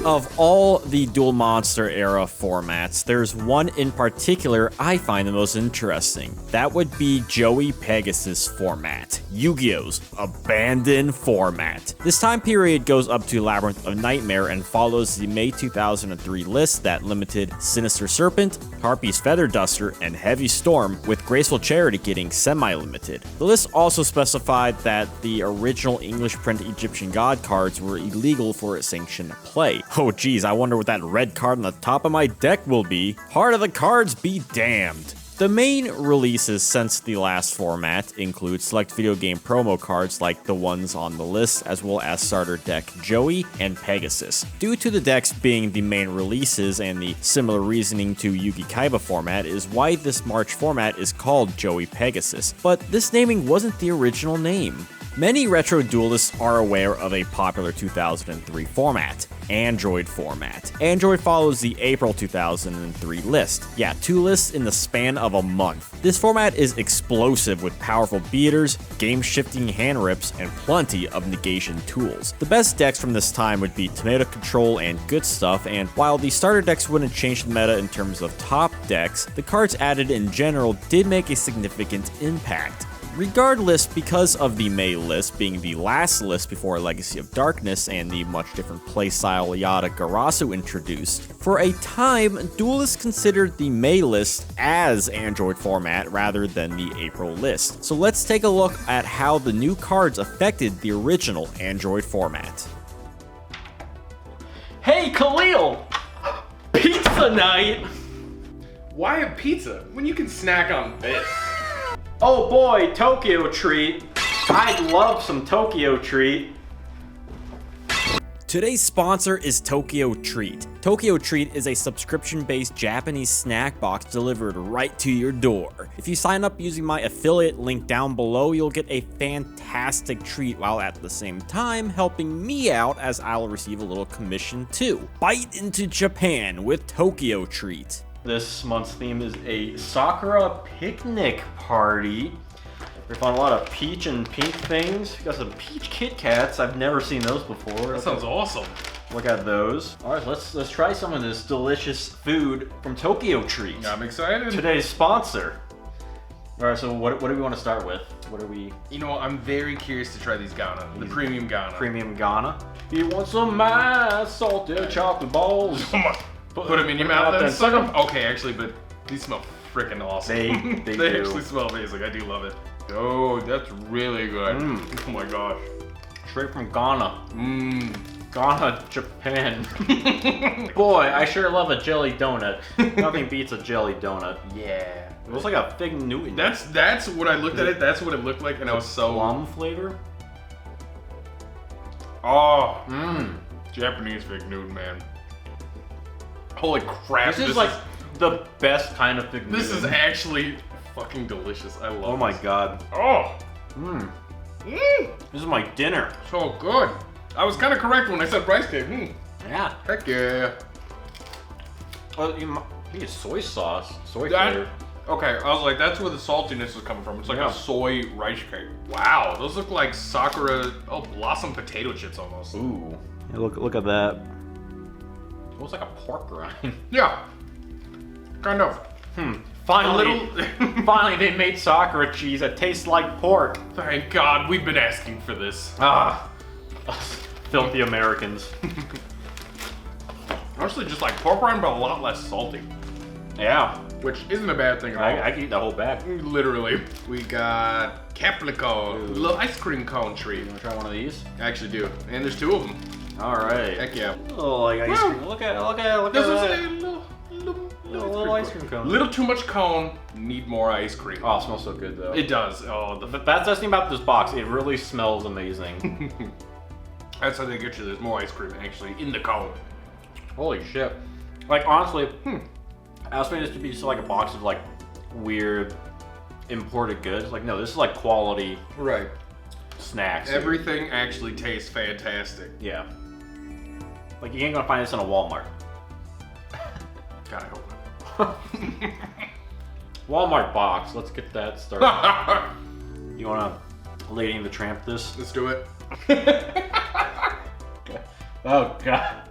Of all the Duel Monster era formats, there's one in particular I find the most interesting. That would be Joey Pegasus format, Yu-Gi-Oh's abandoned format. This time period goes up to Labyrinth of Nightmare and follows the May 2003 list that limited Sinister Serpent, Harpy's Feather Duster, and Heavy Storm, with Graceful Charity getting semi-limited. The list also specified that the original English print Egyptian God cards were illegal for sanctioned play. Oh geez, I wonder what that red card on the top of my deck will be. Heart of the Cards be damned. The main releases since the last format include select video game promo cards like the ones on the list, as well as starter deck Joey and Pegasus. Due to the decks being the main releases and the similar reasoning to Yugi Kaiba format is why this March format is called Joey Pegasus, but this naming wasn't the original name. Many retro duelists are aware of a popular 2003 format, Android format. Android follows the April 2003 list. Yeah, 2 lists in the span of a month. This format is explosive with powerful beaters, game-shifting hand rips, and plenty of negation tools. The best decks from this time would be Tomato Control and Good Stuff, and while the starter decks wouldn't change the meta in terms of top decks, the cards added in general did make a significant impact. Regardless, because of the May list being the last list before Legacy of Darkness and the much different playstyle Yada Garasu introduced, for a time, duelists considered the May list as Android format rather than the April list. So let's take a look at how the new cards affected the original Android format. Hey Khalil! Pizza night! Why a pizza when you can snack on this? Oh boy, Tokyo Treat. I'd love some Tokyo Treat. Today's sponsor is Tokyo Treat. Tokyo Treat is a subscription-based Japanese snack box delivered right to your door. If you sign up using my affiliate link down below, you'll get a fantastic treat while at the same time helping me out, as I'll receive a little commission too. Bite into Japan with Tokyo Treat. This month's theme is a Sakura picnic party. We found a lot of peach and pink things. We got some peach Kit Kats. I've never seen those before. That sounds awesome. Look at those. All right, let's try some of this delicious food from Tokyo Treat. I'm excited. Today's sponsor. All right, so what do we want to start with? What are we? You know, I'm very curious to try these Ghana, the premium Ghana. Premium Ghana. You want some nice salted chocolate balls? Come on. Put them in your mouth and suck them. Okay, actually, but these smell freaking awesome. They They do. actually smell amazing. I do love it. Oh, that's really good. Oh my gosh. Straight from Ghana. Ghana, Japan. Mm. Boy, I sure love a jelly donut. Nothing beats a jelly donut. Yeah. It looks like a fig Newton. That's what I looked at it. That's what it looked like, and I was so. Plum flavor. Oh, Japanese fig Newton, man. Holy crap! This is like the best kind of fig Newton. This is actually fucking delicious. I love. Oh my this. god. Oh. This is my dinner. So good. I was kind of correct when I said rice cake. Yeah. Heck yeah. Well, you get soy sauce. Soy That- flavor. Okay, I was like, that's where the saltiness is coming from. It's like Yeah. a soy rice cake. Wow, those look like Sakura, blossom potato chips almost. Ooh. Yeah, look at that. It looks like a pork rind. Yeah, kind of. Finally, finally they made Sakura cheese that tastes like pork. Thank God, we've been asking for this. Ah, filthy Americans. Honestly, just like pork rind, but a lot less salty. Yeah, Which isn't a bad thing at all. I can eat the whole bag. Literally. We got Caprico, little ice cream cone treat. You wanna try one of these? I actually do. And there's 2 of them. All right. Heck yeah. Oh, like ice cream. Look at This is that. a Little ice cream cone. Little too much cone, need more ice cream. Oh, it smells so good though. It does. Oh, But that's the thing about this box. It really smells amazing. that's how they get you. There's more ice cream actually in the cone. Holy shit. Like honestly, I was expecting this to be just like a box of like weird imported goods. Like no, this is like quality Right. snacks. Everything actually tastes fantastic. Yeah. Like you ain't gonna find this in a Walmart. God, I hope Walmart box. Let's get that started. not. You wanna Lady and the Tramp this? Let's do it. Oh god.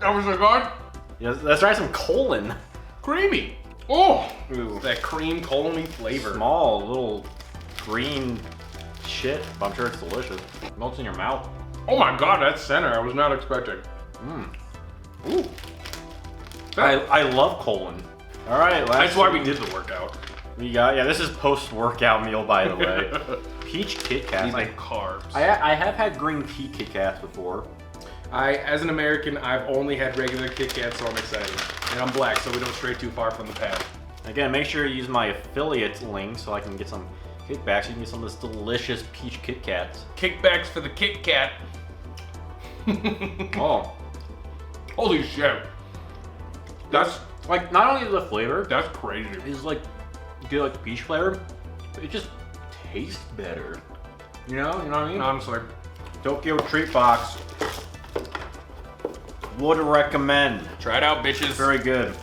That was so good. Yeah, let's try some colon. Creamy. Oh, Ooh. that cream colony flavor. Small, little green shit, but I'm sure it's delicious. Melts in your mouth. Oh my god, that center I was not expecting. Ooh. I love colon. All right, That's why we did the workout. We got, yeah, this is post-workout meal, by the way. Peach Kit Kats. These like carbs. I have had green tea Kit Kats before. As an American, I've only had regular Kit Kats, so I'm excited. And I'm black, so we don't stray too far from the path. Again, make sure you use my affiliate link so I can get some kickbacks. You can get some of this delicious peach Kit Kats. Kickbacks for the Kit Kat. Oh. Holy shit. That's Like, not only the flavor, that's crazy. it's like, good like peach flavor, but it just tastes better. You know what I mean? Honestly. Tokyo Treat Box. Would recommend. Try it out, bitches. Very good.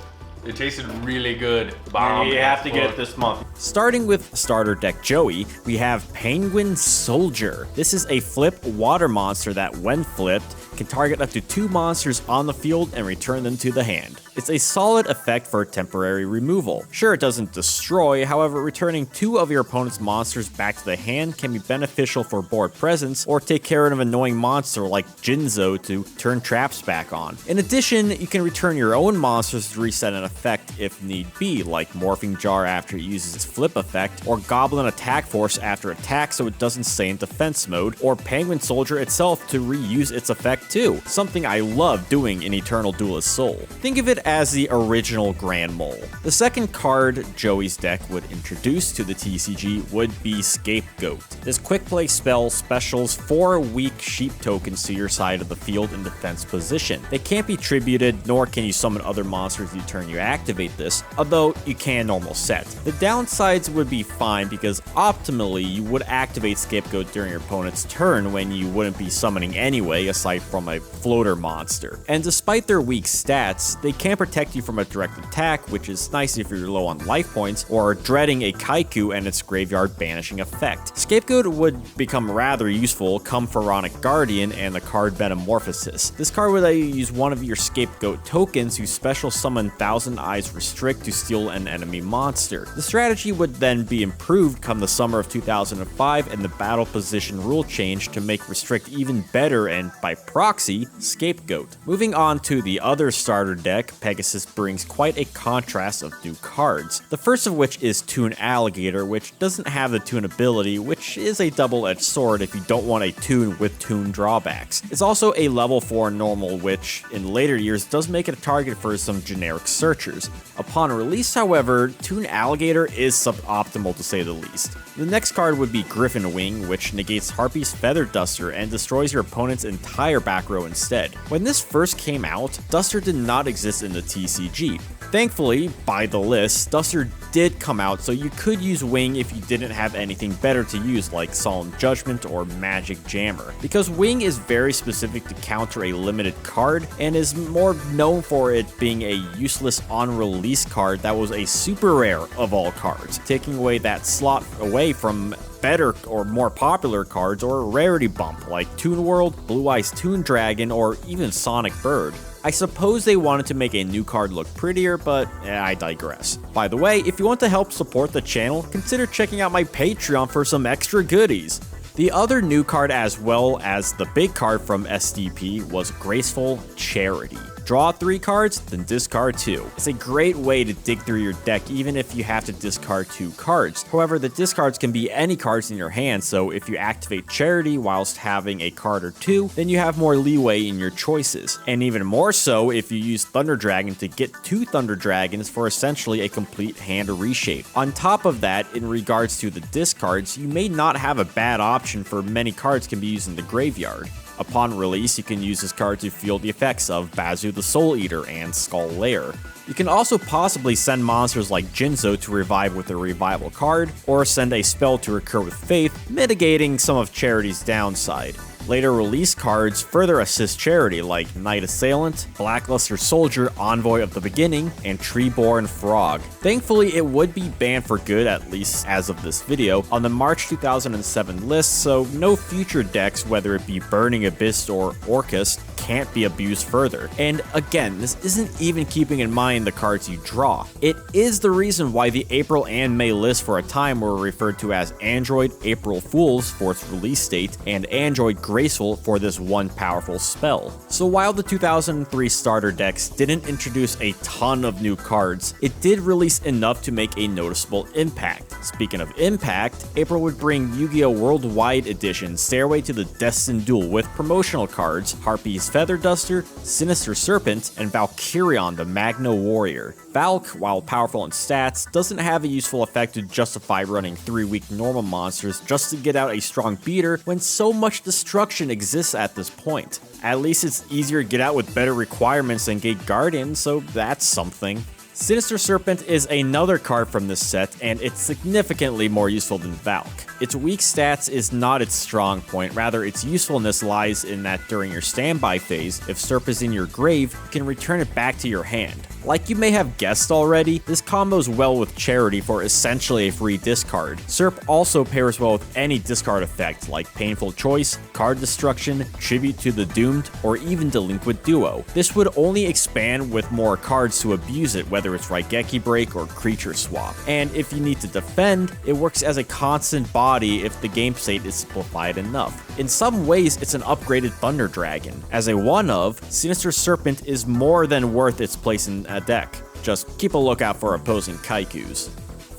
It tasted really good. And you have to get it this month. Starting with starter Deck Joey, we have Penguin Soldier. This is a flip water monster that, when flipped, can target up to 2 monsters on the field and return them to the hand. It's a solid effect for temporary removal. Sure, it doesn't destroy, however, returning 2 of your opponent's monsters back to the hand can be beneficial for board presence, or take care of an annoying monster like Janjo to turn traps back on. In addition, you can return your own monsters to reset an effect if need be, like Morphing Jar after it uses its flip effect, or Goblin Attack Force after attack so it doesn't stay in defense mode, or Penguin Soldier itself to reuse its effect too, something I love doing in Eternal Duelist Soul. Think of it as the original Grand Mole. The second card Joey's deck would introduce to the TCG would be Scapegoat. This quick play spell specials 4 weak sheep tokens to your side of the field in defense position. They can't be tributed, nor can you summon other monsters the turn you activate this, although you can normal set. The downsides would be fine because optimally you would activate Scapegoat during your opponent's turn when you wouldn't be summoning anyway, aside from a floater monster. And despite their weak stats, they can protect you from a direct attack, which is nice if you're low on life points, or dreading a Kaiku and its graveyard banishing effect. Scapegoat would become rather useful come Pharaonic Guardian and the card Metamorphosis. This card would let you use one of your Scapegoat tokens whose special summon Thousand Eyes Restrict to steal an enemy monster. The strategy would then be improved come the summer of 2005 and the battle position rule change to make Restrict even better and, by proxy, Scapegoat. Moving on to the other starter deck, Pegasus brings quite a contrast of new cards. The first of which is Toon Alligator, which doesn't have the Toon ability, which is a double-edged sword if you don't want a Toon with Toon drawbacks. It's also a level 4 normal, which in later years does make it a target for some generic searchers. Upon release, however, Toon Alligator is suboptimal to say the least. The next card would be Griffin Wing, which negates Harpy's Feather Duster and destroys your opponent's entire back row instead. When this first came out, Duster did not exist in the TCG. Thankfully, by the list, Duster did come out, so you could use Wing if you didn't have anything better to use like Solemn Judgment or Magic Jammer. Because Wing is very specific to counter a limited card, and is more known for it being a useless on-release card that was a super rare of all cards, taking away that slot away from better or more popular cards or a rarity bump like Toon World, Blue Eyes Toon Dragon, or even Sonic Bird. I suppose they wanted to make a new card look prettier, but I digress. By the way, if you want to help support the channel, consider checking out my Patreon for some extra goodies. The other new card, as well as the big card from SDP, was Graceful Charity. Draw 3 cards, then discard 2. It's a great way to dig through your deck even if you have to discard 2 cards. However, the discards can be any cards in your hand, so if you activate Charity whilst having a card or 2, then you have more leeway in your choices. And even more so if you use Thunder Dragon to get 2 Thunder Dragons for essentially a complete hand reshape. On top of that, in regards to the discards, you may not have a bad option for many cards can be used in the graveyard. Upon release, you can use this card to field the effects of Bazu the Soul Eater and Skull Lair. You can also possibly send monsters like Janjo to revive with a revival card, or send a spell to recur with Faith, mitigating some of Charity's downside. Later release cards further assist Charity, like Knight Assailant, Blackluster Soldier, Envoy of the Beginning, and Treeborn Frog. Thankfully, it would be banned for good, at least as of this video, on the March 2007 list, so no future decks, whether it be Burning Abyss or Orcus, can't be abused further. And again, this isn't even keeping in mind the cards you draw. It is the reason why the April and May lists for a time were referred to as Android April Fools for its release date, and Android Graceful for this one powerful spell. So while the 2003 starter decks didn't introduce a ton of new cards, it did release enough to make a noticeable impact. Speaking of impact, April would bring Yu-Gi-Oh! Worldwide Edition Stairway to the Destined Duel with promotional cards Harpy's Feather Duster, Sinister Serpent, and Valkyrion the Magno Warrior. Valk, while powerful in stats, doesn't have a useful effect to justify running 3 weak normal monsters just to get out a strong beater when so much destruction exists at this point. At least it's easier to get out with better requirements than Gate Guardian, so that's something. Sinister Serpent is another card from this set, and it's significantly more useful than Valk. Its weak stats is not its strong point, rather its usefulness lies in that during your standby phase, if Serp is in your grave, you can return it back to your hand. Like you may have guessed already, this combos well with Charity for essentially a free discard. Serp also pairs well with any discard effect like Painful Choice, Card Destruction, Tribute to the Doomed, or even Delinquent Duo. This would only expand with more cards to abuse it, whether it's Raigeki Break or Creature Swap. And if you need to defend, it works as a constant body if the game state is simplified enough. In some ways, it's an upgraded Thunder Dragon. As a one-of, Sinister Serpent is more than worth its place in a deck. Just keep a lookout for opposing Kaikus.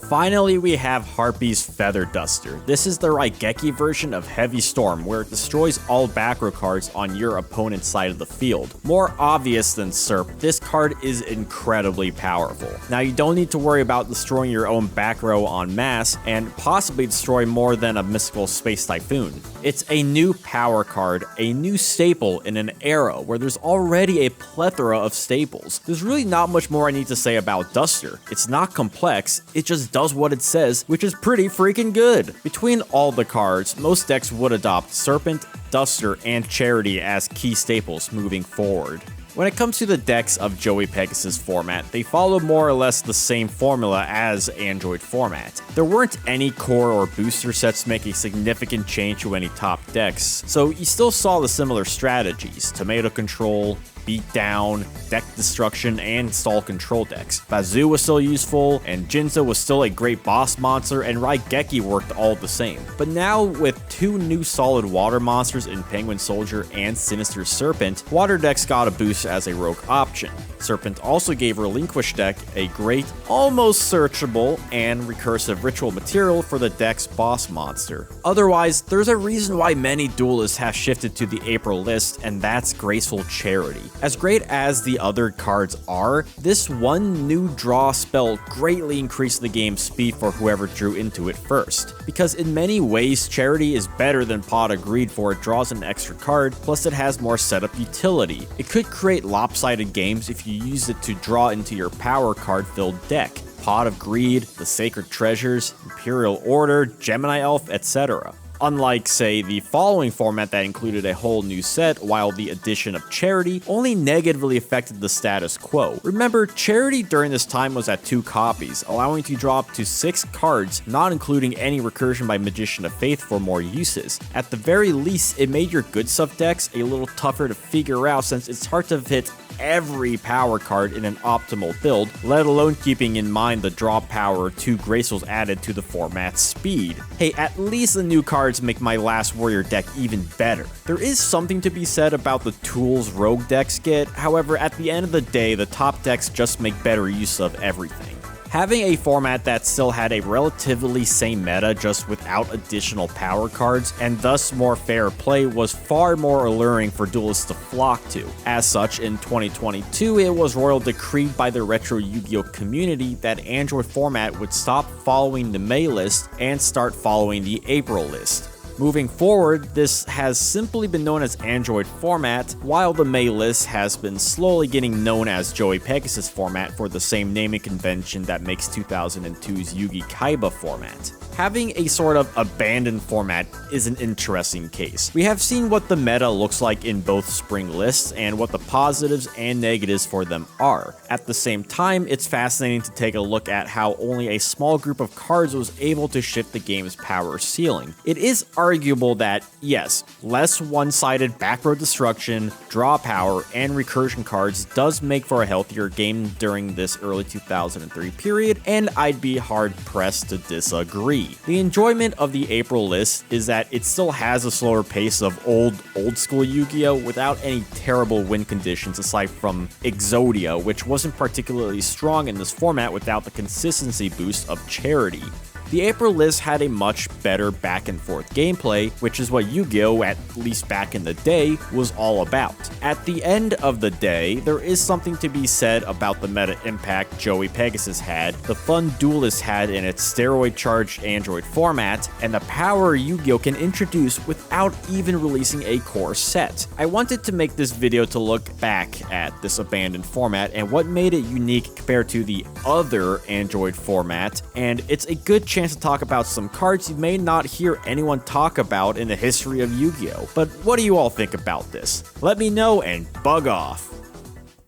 Finally, we have Harpy's Feather Duster. This is the Raigeki version of Heavy Storm, where it destroys all back row cards on your opponent's side of the field. More obvious than Serp, this card is incredibly powerful. Now, you don't need to worry about destroying your own back row en masse, and possibly destroy more than a mystical Space Typhoon. It's a new power card, a new staple in an era where there's already a plethora of staples. There's really not much more I need to say about Duster. It's not complex, it just does what it says, which is pretty freaking good. Between all the cards, most decks would adopt Serpent, Duster, and Charity as key staples moving forward. When it comes to the decks of Joey Pegasus format, they follow more or less the same formula as Android format. There weren't any core or booster sets to make a significant change to any top decks, so you still saw the similar strategies: Tomato Control, Beatdown, Deck Destruction, and Stall Control decks. Bazoo was still useful, and Jinzo was still a great boss monster, and Raigeki worked all the same. But now, with 2 new solid water monsters in Penguin Soldier and Sinister Serpent, water decks got a boost as a rogue option. Serpent also gave Relinquish deck a great, almost searchable, and recursive ritual material for the deck's boss monster. Otherwise, there's a reason why many duelists have shifted to the April list, and that's Graceful Charity. As great as the other cards are, this one new draw spell greatly increased the game's speed for whoever drew into it first. Because in many ways, Charity is better than Pot of Greed, for it draws an extra card, plus it has more setup utility. It could create lopsided games if you use it to draw into your power card filled deck. Pot of Greed, the Sacred Treasures, Imperial Order, Gemini Elf, etc. Unlike, say, the following format that included a whole new set, while the addition of Charity only negatively affected the status quo. Remember, Charity during this time was at 2 copies, allowing you to draw up to 6 cards, not including any recursion by Magician of Faith for more uses. At the very least, it made your good stuff decks a little tougher to figure out, since it's hard to fit every power card in an optimal build, let alone keeping in mind the draw power 2 Gracefuls added to the format's speed. Hey, at least the new cards make my Last Warrior deck even better. There is something to be said about the tools rogue decks get, however, at the end of the day, the top decks just make better use of everything. Having a format that still had a relatively same meta, just without additional power cards, and thus more fair play, was far more alluring for duelists to flock to. As such, in 2022, it was royal decreed by the retro Yu-Gi-Oh community that Android format would stop following the May list and start following the April list. Moving forward, this has simply been known as Android format, while the May list has been slowly getting known as Joey Pegasus format for the same naming convention that makes 2002's Yugi Kaiba format. Having a sort of abandoned format is an interesting case. We have seen what the meta looks like in both spring lists and what the positives and negatives for them are. At the same time, it's fascinating to take a look at how only a small group of cards was able to shift the game's power ceiling. It is arguable that, yes, less one-sided back row destruction, draw power, and recursion cards does make for a healthier game during this early 2003 period, and I'd be hard-pressed to disagree. The enjoyment of the April list is that it still has a slower pace of old school Yu-Gi-Oh! Without any terrible win conditions aside from Exodia, which wasn't particularly strong in this format without the consistency boost of Charity. The April list had a much better back and forth gameplay, which is what Yu-Gi-Oh!, at least back in the day, was all about. At the end of the day, there is something to be said about the meta impact Joey Pegasus had, the fun Duelist had in its steroid-charged Android format, and the power Yu-Gi-Oh! Can introduce without even releasing a core set. I wanted to make this video to look back at this abandoned format and what made it unique compared to the other Android format, and it's a good chance to talk about some cards you may not hear anyone talk about in the history of Yu-Gi-Oh! But what do you all think about this? Let me know and bug off!